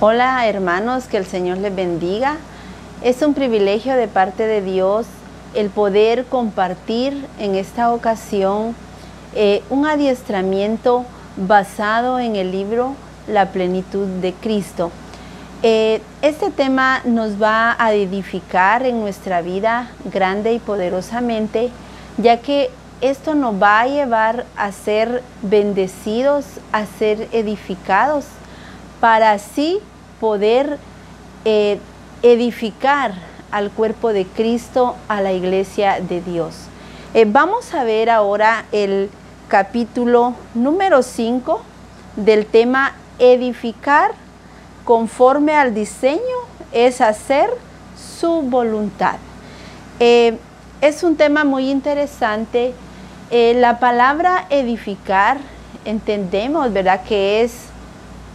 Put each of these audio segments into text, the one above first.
Hola hermanos, que el Señor les bendiga. Es un privilegio de parte de Dios el poder compartir en esta ocasión un adiestramiento basado en el libro La Plenitud de Cristo. Este tema nos va a edificar en nuestra vida grande y poderosamente, ya que esto nos va a llevar a ser bendecidos, a ser edificados, para así poder edificar al cuerpo de Cristo, a la iglesia de Dios. Vamos a ver ahora el capítulo número 5 del tema edificar conforme al diseño, es hacer su voluntad. Es un tema muy interesante. La palabra edificar, entendemos, ¿verdad?, que es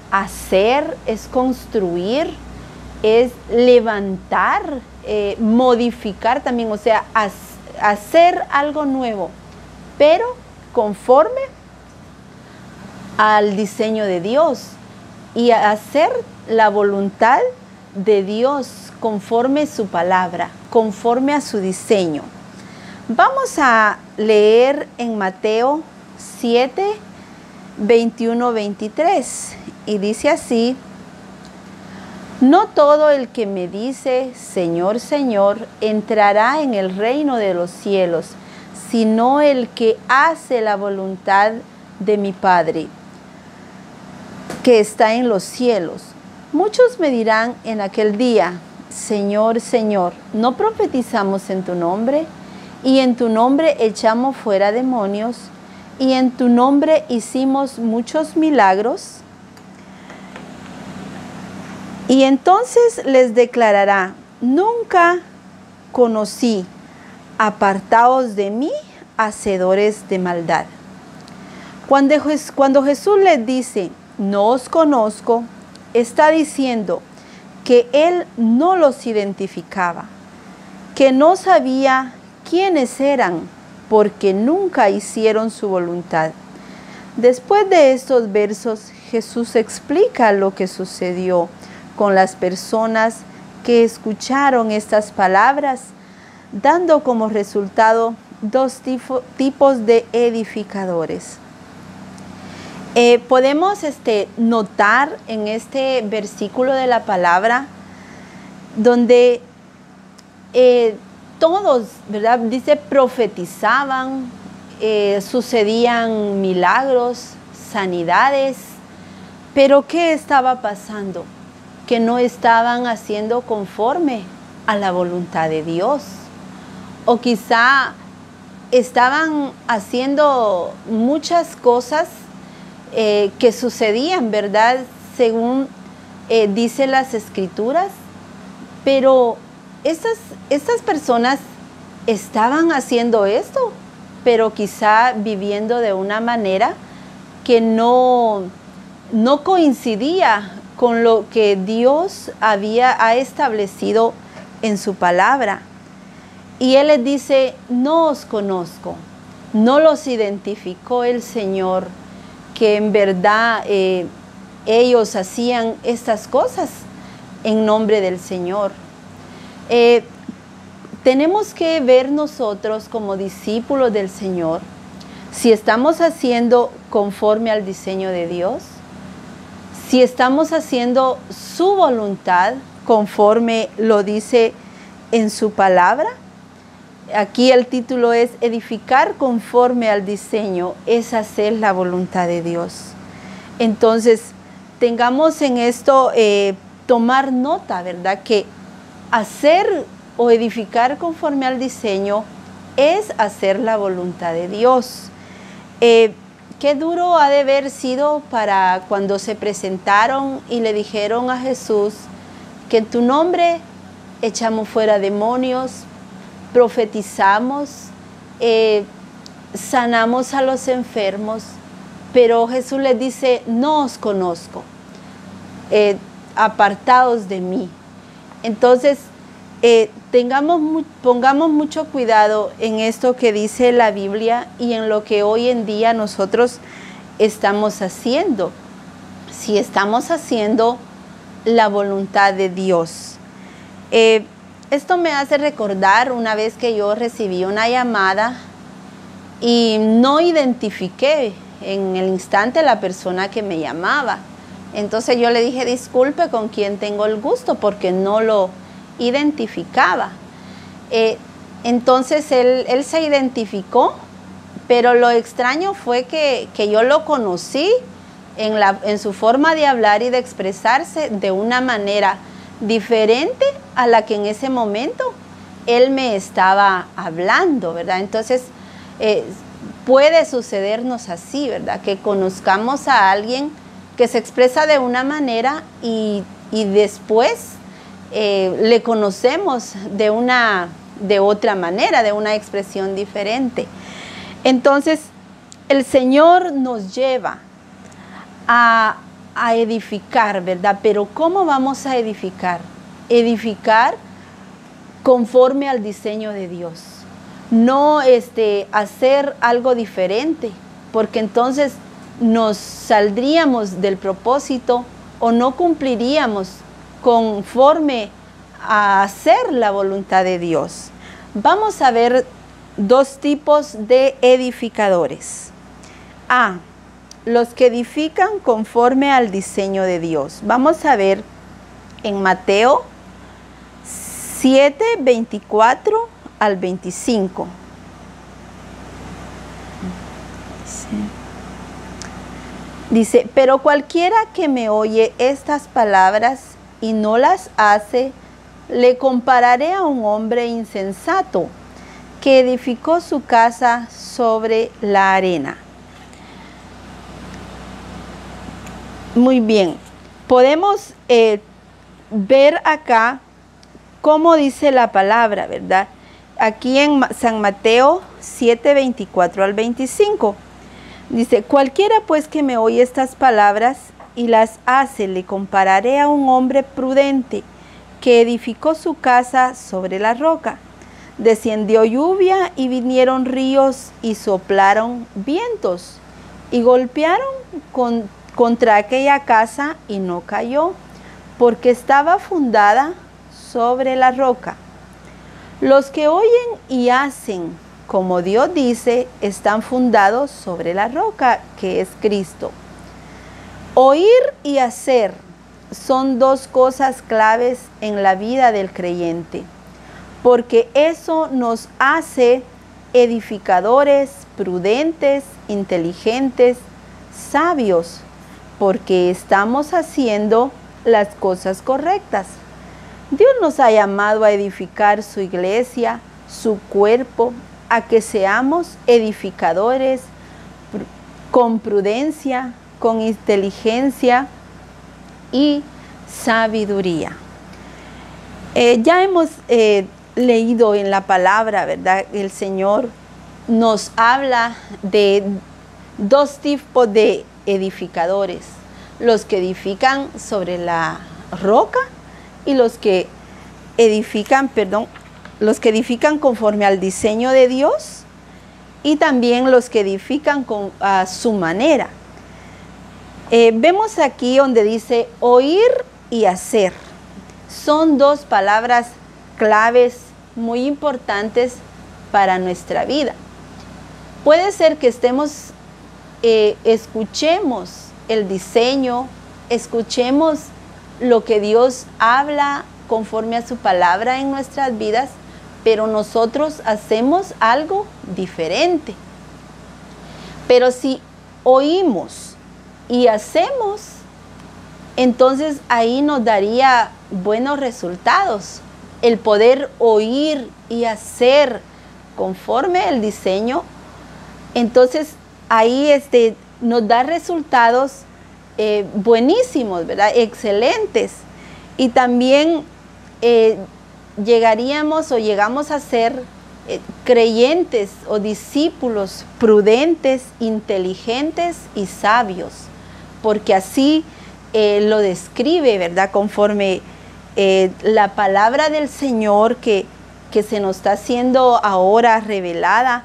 hacer, es construir, es levantar, modificar también, o sea, hacer algo nuevo, pero conforme al diseño de Dios y hacer la voluntad de Dios conforme su palabra, conforme a su diseño. Vamos a leer en Mateo 7, 21-23 y dice así: no todo el que me dice Señor, Señor, entrará en el reino de los cielos, sino el que hace la voluntad de mi Padre que está en los cielos. Muchos me dirán en aquel día: Señor, Señor, ¿no profetizamos en tu nombre? Y en tu nombre echamos fuera demonios, y en tu nombre hicimos muchos milagros. Y entonces les declarará: nunca conocí, apartaos de mí, hacedores de maldad. Cuando Jesús les dice: no os conozco, está diciendo que Él no los identificaba, que no sabía quiénes eran, porque nunca hicieron su voluntad. Después de estos versos, Jesús explica lo que sucedió con las personas que escucharon estas palabras, dando como resultado dos tipos de edificadores. Podemos notar en este versículo de la palabra, donde todos, ¿verdad?, dice, profetizaban, sucedían milagros, sanidades, pero ¿qué estaba pasando? Que no estaban haciendo conforme a la voluntad de Dios, o quizá estaban haciendo muchas cosas que sucedían, ¿verdad?, según dice las Escrituras, pero estas personas estaban haciendo esto, pero quizá viviendo de una manera que no coincidía con lo que Dios ha establecido en su palabra. Y Él les dice: no os conozco. No los identificó el Señor, que en verdad ellos hacían estas cosas en nombre del Señor. Tenemos que ver nosotros como discípulos del Señor si estamos haciendo conforme al diseño de Dios, si estamos haciendo su voluntad conforme lo dice en su palabra. Aquí el título es edificar conforme al diseño, es hacer la voluntad de Dios. Entonces, tengamos en esto, tomar nota, ¿verdad?, que hacer o edificar conforme al diseño es hacer la voluntad de Dios. Qué duro ha de haber sido para cuando se presentaron y le dijeron a Jesús que en tu nombre echamos fuera demonios, profetizamos, sanamos a los enfermos, pero Jesús les dice: no os conozco, apartados de mí. Entonces, pongamos mucho cuidado en esto que dice la Biblia y en lo que hoy en día nosotros estamos haciendo. Si estamos haciendo la voluntad de Dios. Esto me hace recordar una vez que yo recibí una llamada y no identifiqué en el instante la persona que me llamaba. Entonces yo le dije, disculpe, ¿con quién tengo el gusto? Porque no lo identificaba. Entonces él se identificó, pero lo extraño fue que yo lo conocí en su forma de hablar y de expresarse de una manera diferente a la que en ese momento él me estaba hablando, ¿verdad? Entonces puede sucedernos así, ¿verdad? Que conozcamos a alguien que se expresa de una manera y después le conocemos de otra manera, de una expresión diferente. Entonces, el Señor nos lleva a edificar, ¿verdad? Pero ¿cómo vamos a edificar? Edificar conforme al diseño de Dios. No hacer algo diferente, porque entonces nos saldríamos del propósito o no cumpliríamos conforme a hacer la voluntad de Dios. Vamos a ver dos tipos de edificadores. A, los que edifican conforme al diseño de Dios. Vamos a ver en Mateo 7, 24 al 25. Dice, pero cualquiera que me oye estas palabras y no las hace, le compararé a un hombre insensato que edificó su casa sobre la arena. Muy bien, podemos ver acá cómo dice la palabra, ¿verdad? Aquí en San Mateo 7, 24 al 25. Dice, cualquiera pues que me oye estas palabras y las hace, le compararé a un hombre prudente que edificó su casa sobre la roca. Descendió lluvia y vinieron ríos y soplaron vientos y golpearon contra aquella casa y no cayó, porque estaba fundada sobre la roca. Los que oyen y hacen como Dios dice, están fundados sobre la roca que es Cristo. Oír y hacer son dos cosas claves en la vida del creyente, porque eso nos hace edificadores, prudentes, inteligentes, sabios, porque estamos haciendo las cosas correctas. Dios nos ha llamado a edificar su iglesia, su cuerpo, a que seamos edificadores con prudencia, con inteligencia y sabiduría. Ya hemos leído en la palabra, ¿verdad? El Señor nos habla de dos tipos de edificadores: los que edifican sobre la roca y los que edifican, conforme al diseño de Dios, y también los que edifican a su manera. Vemos aquí donde dice oír y hacer. Son dos palabras claves muy importantes para nuestra vida. Puede ser que escuchemos el diseño, escuchemos lo que Dios habla conforme a su palabra en nuestras vidas, pero nosotros hacemos algo diferente. Pero si oímos y hacemos, entonces ahí nos daría buenos resultados. El poder oír y hacer conforme al diseño, entonces ahí nos da resultados buenísimos, ¿verdad? Excelentes. Y también llegamos a ser creyentes o discípulos prudentes, inteligentes y sabios, porque así lo describe, ¿verdad? Conforme la palabra del Señor que se nos está siendo ahora revelada,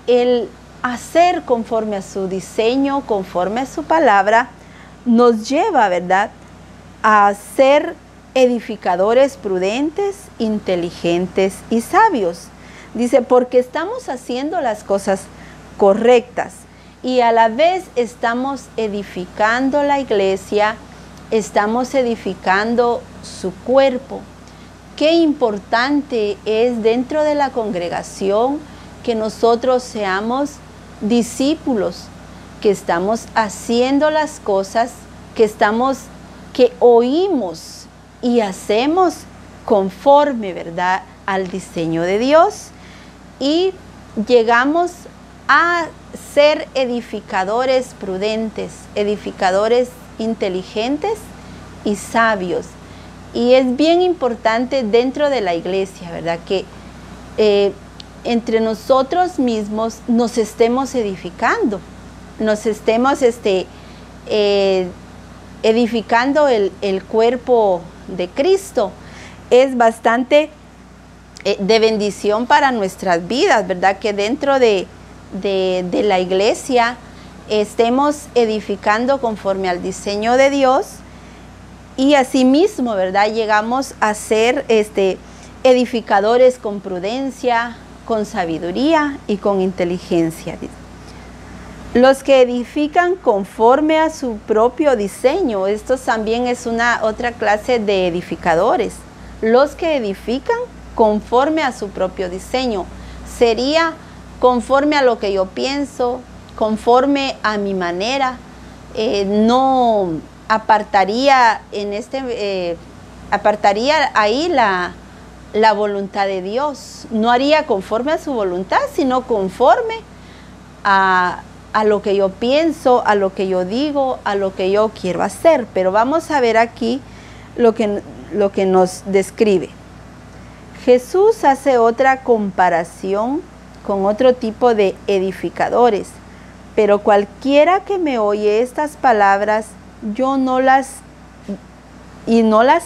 el hacer conforme a su diseño, conforme a su palabra, nos lleva, ¿verdad?, a ser edificadores prudentes, inteligentes y sabios. Dice, porque estamos haciendo las cosas correctas y a la vez estamos edificando la iglesia, estamos edificando su cuerpo. Qué importante es dentro de la congregación que nosotros seamos discípulos, que estamos haciendo las cosas, que oímos y hacemos conforme, ¿verdad?, al diseño de Dios, y llegamos a ser edificadores prudentes, edificadores inteligentes y sabios. Y es bien importante dentro de la iglesia, ¿verdad?, que entre nosotros mismos nos estemos edificando, nos estemos edificando el cuerpo de Cristo. Es bastante de bendición para nuestras vidas, ¿verdad?, que dentro de la iglesia estemos edificando conforme al diseño de Dios, y asimismo, ¿verdad?, llegamos a ser edificadores con prudencia, con sabiduría y con inteligencia. Los que edifican conforme a su propio diseño, esto también es otra clase de edificadores. Los que edifican conforme a su propio diseño, sería conforme a lo que yo pienso, conforme a mi manera, no apartaría ahí la voluntad de Dios, no haría conforme a su voluntad, sino conforme a lo que yo pienso, a lo que yo digo, a lo que yo quiero hacer. Pero vamos a ver aquí lo que nos describe. Jesús hace otra comparación con otro tipo de edificadores. Pero cualquiera que me oye estas palabras no las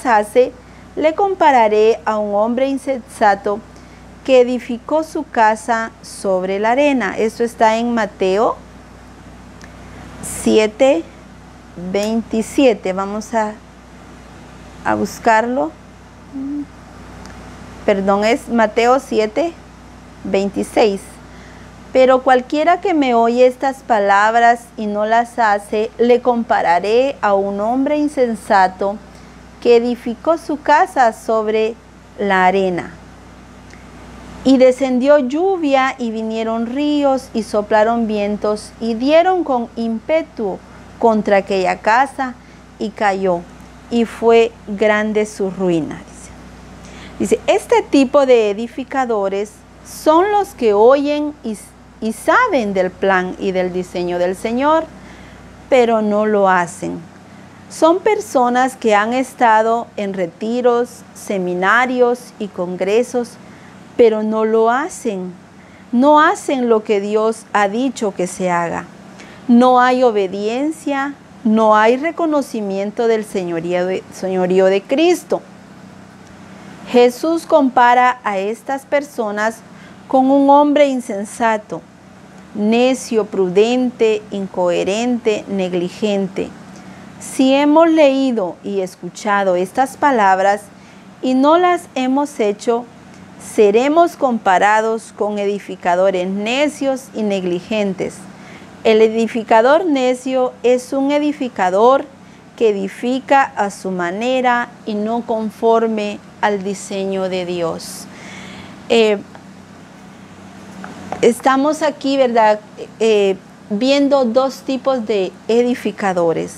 hace, le compararé a un hombre insensato que edificó su casa sobre la arena. Esto está en Mateo 7:27. Vamos a buscarlo. Perdón, es Mateo 7:26. Pero cualquiera que me oye estas palabras y no las hace, le compararé a un hombre insensato que edificó su casa sobre la arena. Y descendió lluvia y vinieron ríos y soplaron vientos y dieron con ímpetu contra aquella casa y cayó, y fue grande su ruina. Dice, este tipo de edificadores son los que oyen y saben del plan y del diseño del Señor, pero no lo hacen. Son personas que han estado en retiros, seminarios y congresos, pero no lo hacen. No hacen lo que Dios ha dicho que se haga. No hay obediencia, no hay reconocimiento del señorío de Cristo. Jesús compara a estas personas con un hombre insensato, necio, prudente, incoherente, negligente. Si hemos leído y escuchado estas palabras y no las hemos hecho, seremos comparados con edificadores necios y negligentes. El edificador necio es un edificador que edifica a su manera y no conforme al diseño de Dios. Estamos aquí, ¿verdad?, viendo dos tipos de edificadores.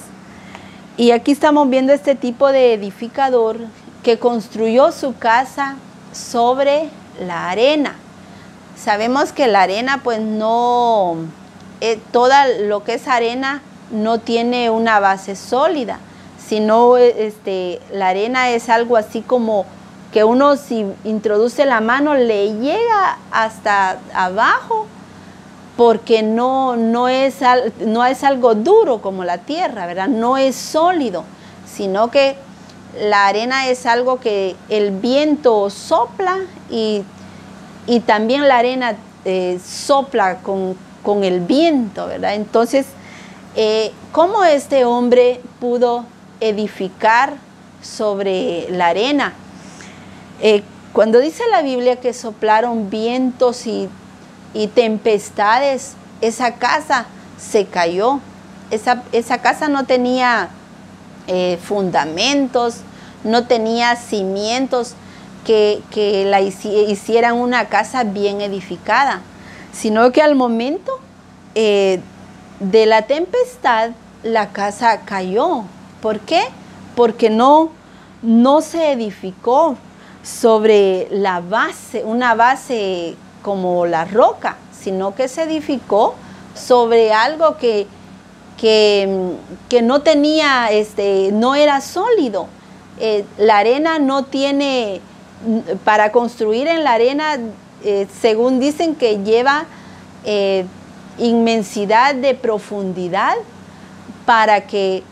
Y aquí estamos viendo este tipo de edificador que construyó su casa sobre la arena. Sabemos que la arena, pues no, toda lo que es arena no tiene una base sólida, sino la arena es algo así como que uno, si introduce la mano, le llega hasta abajo, porque no es algo duro como la tierra, ¿verdad? No es sólido, sino que la arena es algo que el viento sopla y también la arena sopla con el viento, ¿verdad? Entonces, ¿cómo este hombre pudo edificar sobre la arena. Cuando dice la Biblia que soplaron vientos y tempestades, esa casa se cayó. Esa casa no tenía fundamentos, no tenía cimientos que la hicieran una casa bien edificada, sino que al momento de la tempestad la casa cayó. ¿Por qué? Porque no se edificó sobre la base, una base como la roca, sino que se edificó sobre algo que no tenía, no era sólido. La arena no tiene, para construir en la arena, según dicen que lleva inmensidad de profundidad para que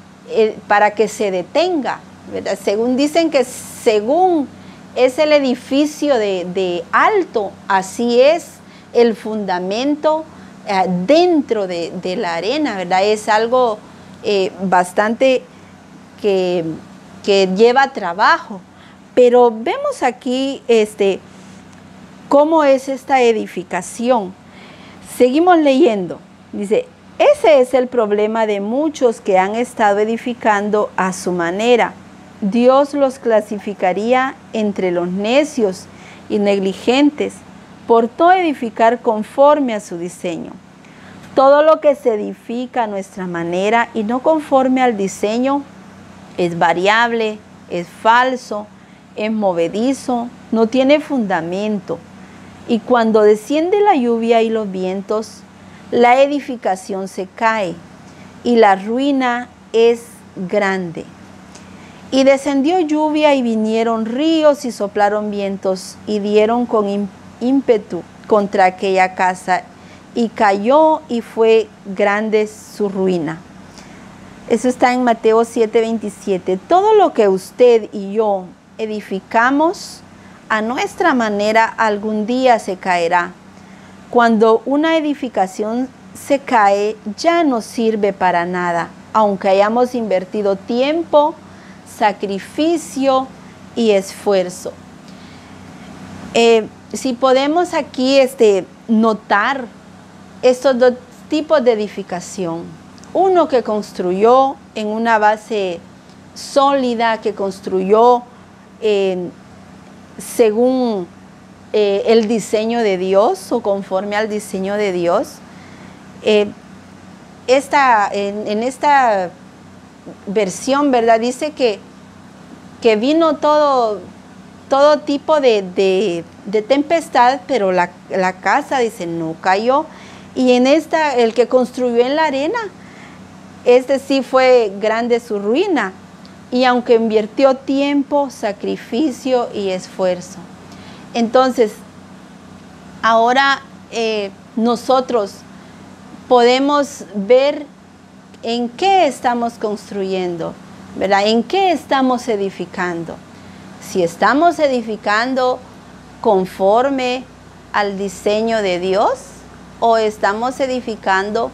se detenga, ¿verdad? Según dicen que según es el edificio de alto, así es el fundamento dentro de la arena, ¿verdad? Es algo bastante que lleva trabajo. Pero vemos aquí cómo es esta edificación. Seguimos leyendo. Dice, ese es el problema de muchos que han estado edificando a su manera. Dios los clasificaría entre los necios y negligentes por no edificar conforme a su diseño. Todo lo que se edifica a nuestra manera y no conforme al diseño es variable, es falso, es movedizo, no tiene fundamento. Y cuando desciende la lluvia y los vientos, la edificación se cae y la ruina es grande. Y descendió lluvia y vinieron ríos y soplaron vientos y dieron con ímpetu contra aquella casa y cayó y fue grande su ruina. Eso está en Mateo 7:27. Todo lo que usted y yo edificamos a nuestra manera algún día se caerá. Cuando una edificación se cae, ya no sirve para nada, aunque hayamos invertido tiempo, sacrificio y esfuerzo. Si podemos aquí notar estos dos tipos de edificación. Uno que construyó en una base sólida, que construyó según el diseño de Dios o conforme al diseño de Dios. En esta versión, ¿verdad? Dice que vino todo tipo de tempestad, pero la casa, dice, no cayó. Y en el que construyó en la arena, sí fue grande su ruina. Y aunque invirtió tiempo, sacrificio y esfuerzo. Entonces, ahora nosotros podemos ver en qué estamos construyendo, ¿verdad? En qué estamos edificando. Si estamos edificando conforme al diseño de Dios o estamos edificando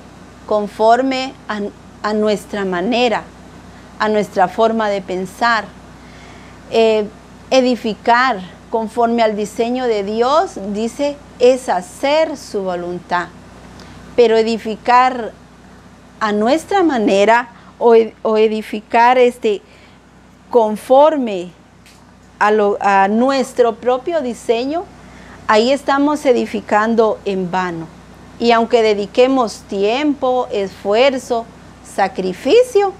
conforme a nuestra manera, a nuestra forma de pensar. Edificar conforme al diseño de Dios, dice, es hacer su voluntad. Pero edificar a nuestra manera o edificar conforme a nuestro propio diseño, ahí estamos edificando en vano. Y aunque dediquemos tiempo, esfuerzo, sacrificio,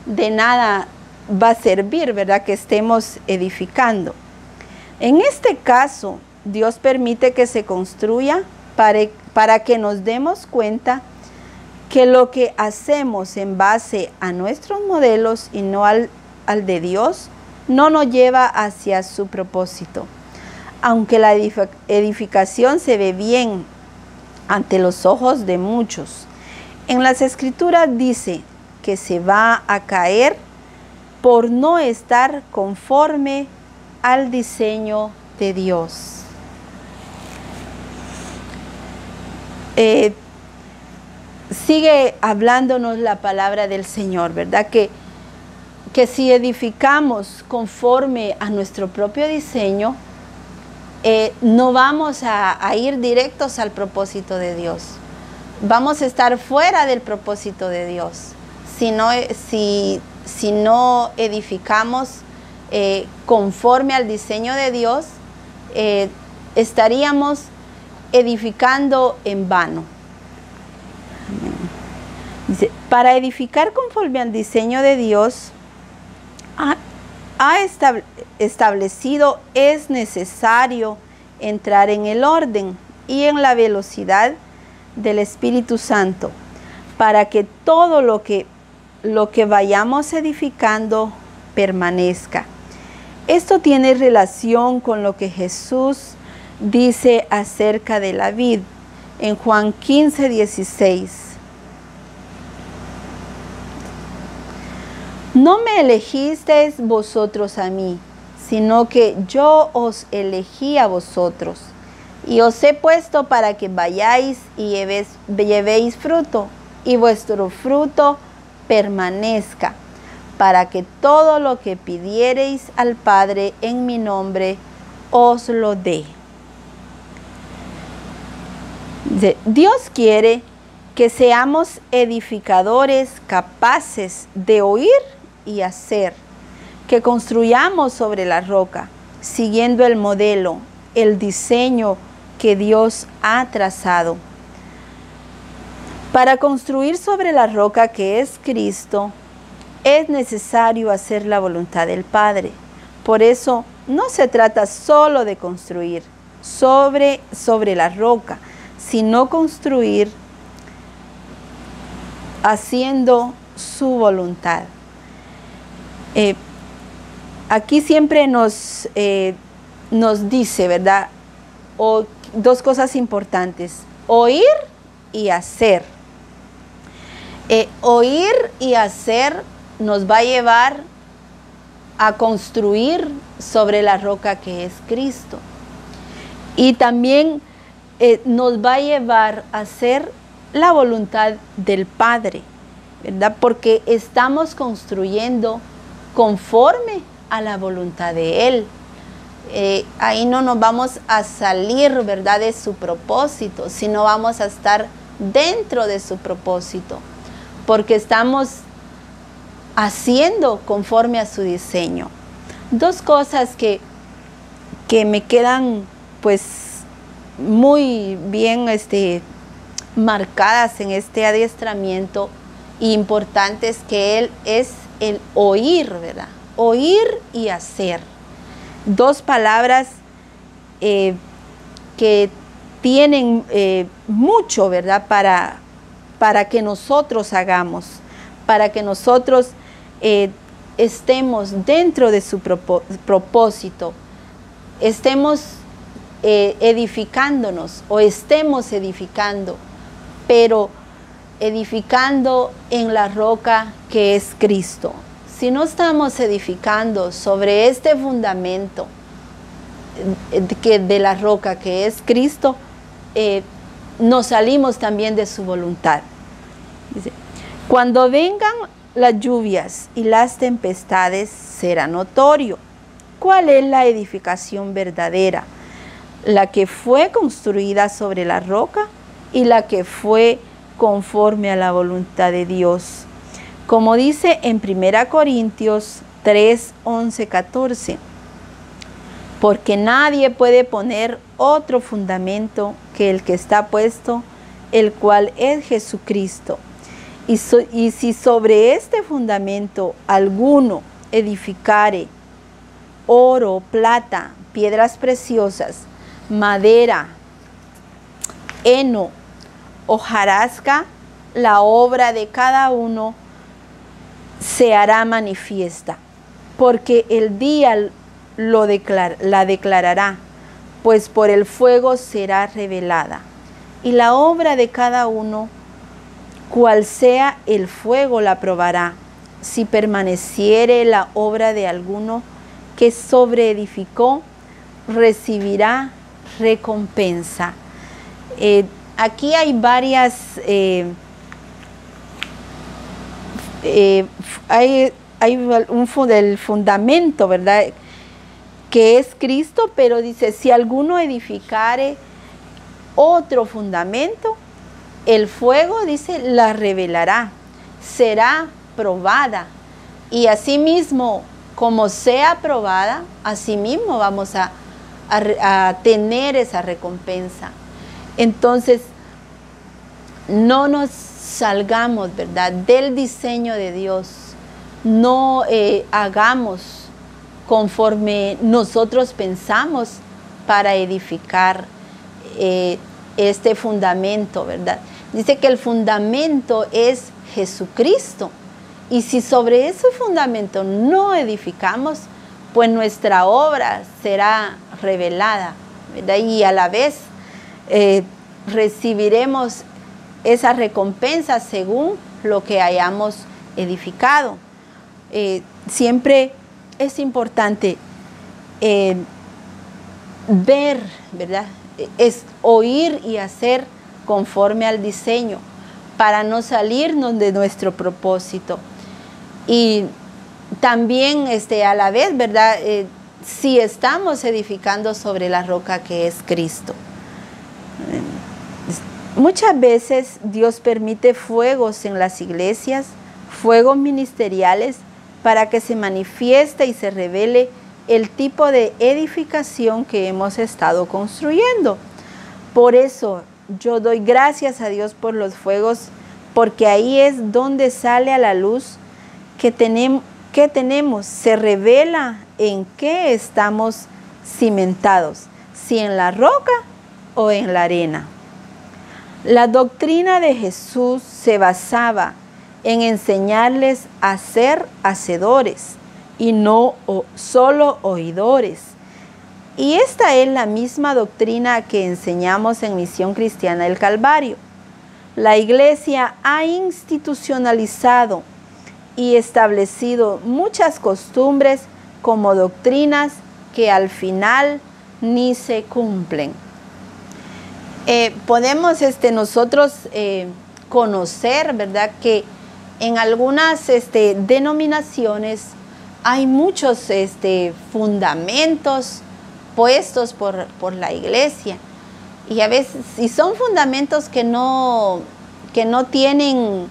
de nada va a servir, ¿verdad? Que estemos edificando. En este caso, Dios permite que se construya para que nos demos cuenta que lo que hacemos en base a nuestros modelos y no al de Dios, no nos lleva hacia su propósito. Aunque la edificación se ve bien ante los ojos de muchos, en las Escrituras dice que se va a caer por no estar conforme al diseño de Dios. Sigue hablándonos la palabra del Señor, ¿verdad? Que que si edificamos conforme a nuestro propio diseño, no vamos a ir directos al propósito de Dios. Vamos a estar fuera del propósito de Dios. Si no edificamos conforme al diseño de Dios, estaríamos edificando en vano. Dice, para edificar conforme al diseño de Dios, establecido, es necesario entrar en el orden y en la velocidad del Espíritu Santo, para que todo lo que vayamos edificando permanezca. Esto tiene relación con lo que Jesús dice acerca de la vid en Juan 15:16. No me elegisteis vosotros a mí, sino que yo os elegí a vosotros, y os he puesto para que vayáis y llevéis fruto, y vuestro fruto permanezca, para que todo lo que pidiereis al Padre en mi nombre os lo dé. Dios quiere que seamos edificadores capaces de oír y hacer, que construyamos sobre la roca, siguiendo el modelo, el diseño que Dios ha trazado. Para construir sobre la roca que es Cristo, es necesario hacer la voluntad del Padre. Por eso no se trata solo de construir sobre la roca, sino construir haciendo su voluntad. Aquí siempre nos dice, ¿verdad? Dos cosas importantes: oír y hacer. Oír y hacer nos va a llevar a construir sobre la roca que es Cristo. Y también nos va a llevar a hacer la voluntad del Padre, ¿verdad? Porque estamos construyendo conforme a la voluntad de Él. Ahí no nos vamos a salir, ¿verdad?, de su propósito, sino vamos a estar dentro de su propósito, porque estamos haciendo conforme a su diseño. Dos cosas que me quedan pues muy bien marcadas en este adiestramiento, importantes, que él es el oír, ¿verdad? Oír y hacer. Dos palabras que tienen mucho, ¿verdad?, para que nosotros hagamos, para que nosotros estemos dentro de su propósito, estemos edificándonos o estemos edificando, pero edificando en la roca que es Cristo. Si no estamos edificando sobre este fundamento de la roca que es Cristo, nos salimos también de su voluntad. Dice, cuando vengan las lluvias y las tempestades, será notorio cuál es la edificación verdadera, la que fue construida sobre la roca y la que fue conforme a la voluntad de Dios. Como dice en 1 Corintios 3, 11, 14, porque nadie puede poner otro fundamento que el que está puesto, el cual es Jesucristo. Y si sobre este fundamento alguno edificare oro, plata, piedras preciosas, madera, heno, hojarasca, la obra de cada uno se hará manifiesta, porque el día la declarará, pues por el fuego será revelada. Y la obra de cada uno, cual sea el fuego, la probará. Si permaneciere la obra de alguno que sobreedificó, recibirá recompensa. Aquí hay varias, hay hay el fundamento, ¿verdad?, que es Cristo, pero dice, si alguno edificare otro fundamento, el fuego, dice, la revelará, será probada, y asimismo, como sea probada, asimismo vamos a tener esa recompensa. Entonces, no nos salgamos, ¿verdad?, del diseño de Dios, no hagamos conforme nosotros pensamos para edificar este fundamento, ¿verdad? Dice que el fundamento es Jesucristo, y si sobre ese fundamento no edificamos, pues nuestra obra será revelada, ¿verdad? Y a la vez recibiremos esa recompensa según lo que hayamos edificado. Siempre es importante ver, ¿verdad?, es oír y hacer conforme al diseño para no salirnos de nuestro propósito. Y también a la vez, ¿verdad?, si estamos edificando sobre la roca que es Cristo. Muchas veces Dios permite fuegos en las iglesias, fuegos ministeriales, para que se manifieste y se revele el tipo de edificación que hemos estado construyendo. Por eso yo doy gracias a Dios por los fuegos, porque ahí es donde sale a la luz que tenemos, se revela en qué estamos cimentados, si en la roca o en la arena. La doctrina de Jesús se basaba en enseñarles a ser hacedores y no solo oidores. Y esta es la misma doctrina que enseñamos en Misión Cristiana del Calvario. La Iglesia ha institucionalizado y establecido muchas costumbres como doctrinas que al final ni se cumplen. Podemos nosotros conocer, ¿verdad?, que en algunas denominaciones hay muchos fundamentos puestos por la iglesia, y a veces, y son fundamentos que no tienen,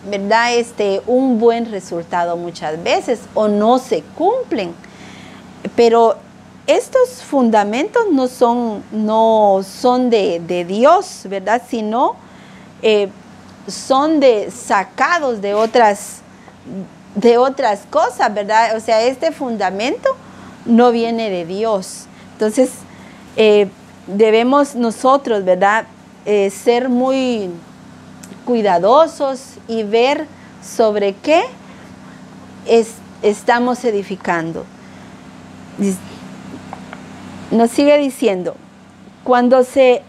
¿verdad?, un buen resultado muchas veces, o no se cumplen. Pero estos fundamentos no son de Dios, ¿verdad?, sino son sacados de otras cosas, ¿verdad? O sea, este fundamento no viene de Dios. Entonces, debemos nosotros, ¿verdad?, ser muy cuidadosos y ver sobre qué estamos edificando. Nos sigue diciendo, cuando se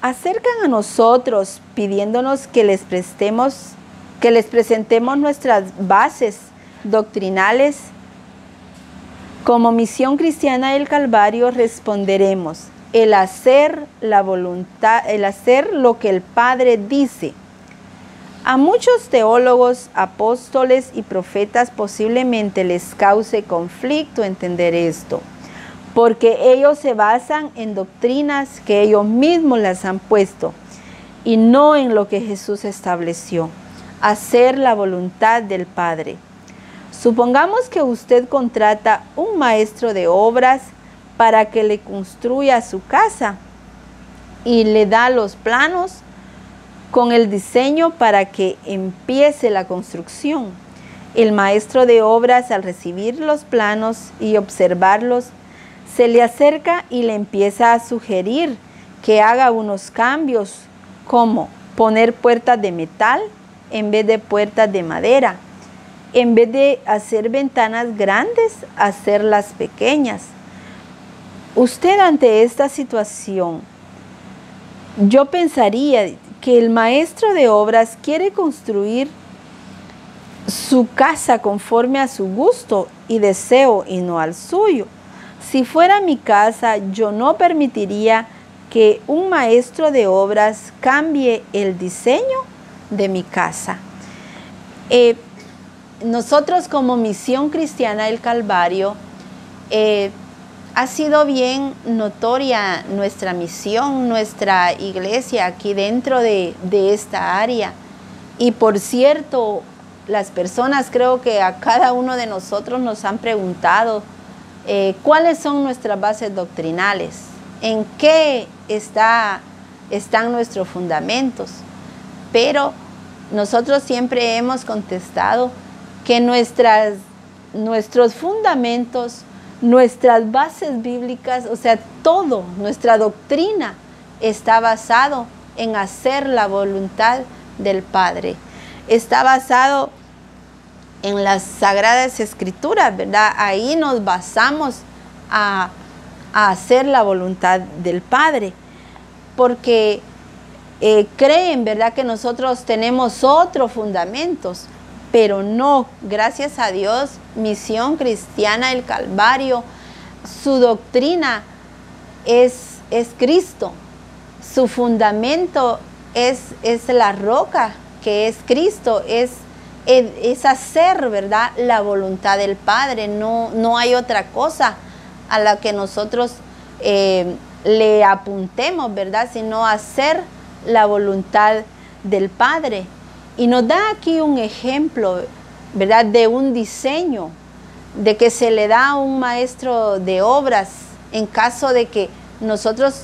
acercan a nosotros pidiéndonos que les presentemos nuestras bases doctrinales, como Misión Cristiana del Calvario responderemos: el hacer la voluntad, el hacer lo que el Padre dice. A muchos teólogos, apóstoles y profetas posiblemente les cause conflicto entender esto, porque ellos se basan en doctrinas que ellos mismos las han puesto y no en lo que Jesús estableció: hacer la voluntad del Padre. Supongamos que usted contrata un maestro de obras para que le construya su casa y le da los planos con el diseño para que empiece la construcción. El maestro de obras, al recibir los planos y observarlos, se le acerca y le empieza a sugerir que haga unos cambios, como poner puertas de metal en vez de puertas de madera, en vez de hacer ventanas grandes, hacerlas pequeñas. Usted, ante esta situación, yo pensaría que el maestro de obras quiere construir su casa conforme a su gusto y deseo y no al suyo. Si fuera mi casa, yo no permitiría que un maestro de obras cambie el diseño de mi casa. nosotros como Misión Cristiana del Calvario, ha sido bien notoria nuestra misión, nuestra iglesia aquí dentro de esta área. Y por cierto, las personas, creo que a cada uno de nosotros nos han preguntado cuáles son nuestras bases doctrinales, en qué están nuestros fundamentos. Pero nosotros siempre hemos contestado que nuestros fundamentos, nuestras bases bíblicas, o sea, todo, nuestra doctrina está basado en hacer la voluntad del Padre. Está basado en las Sagradas Escrituras, ¿verdad? Ahí nos basamos a hacer la voluntad del Padre, porque creen, ¿verdad?, que nosotros tenemos otros fundamentos, pero no, gracias a Dios, Misión Cristiana del Calvario, su doctrina es Cristo, su fundamento es la roca que es Cristo, es hacer, ¿verdad?, la voluntad del Padre. No hay otra cosa a la que nosotros le apuntemos, ¿verdad?, sino hacer la voluntad del Padre. Y nos da aquí un ejemplo, ¿verdad?, de un diseño, de que se le da a un maestro de obras en caso de que nosotros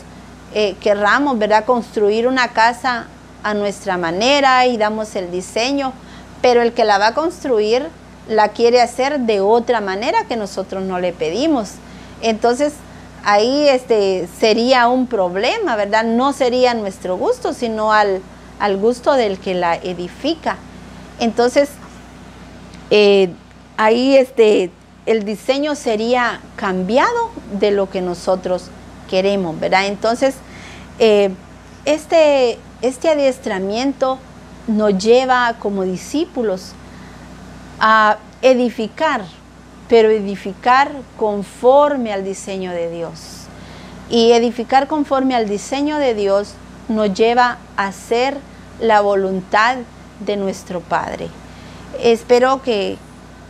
querramos, ¿verdad?, construir una casa a nuestra manera y damos el diseño, pero el que la va a construir la quiere hacer de otra manera que nosotros no le pedimos. Entonces, ahí sería un problema, ¿verdad? No sería a nuestro gusto, sino al gusto del que la edifica. Entonces, ahí el diseño sería cambiado de lo que nosotros queremos, ¿verdad? Entonces, este adiestramiento nos lleva como discípulos a edificar, pero edificar conforme al diseño de Dios. Y edificar conforme al diseño de Dios nos lleva a hacer la voluntad de nuestro Padre. Espero que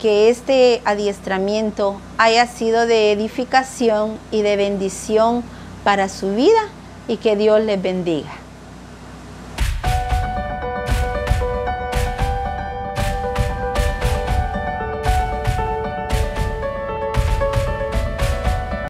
este adiestramiento haya sido de edificación y de bendición para su vida y que Dios les bendiga.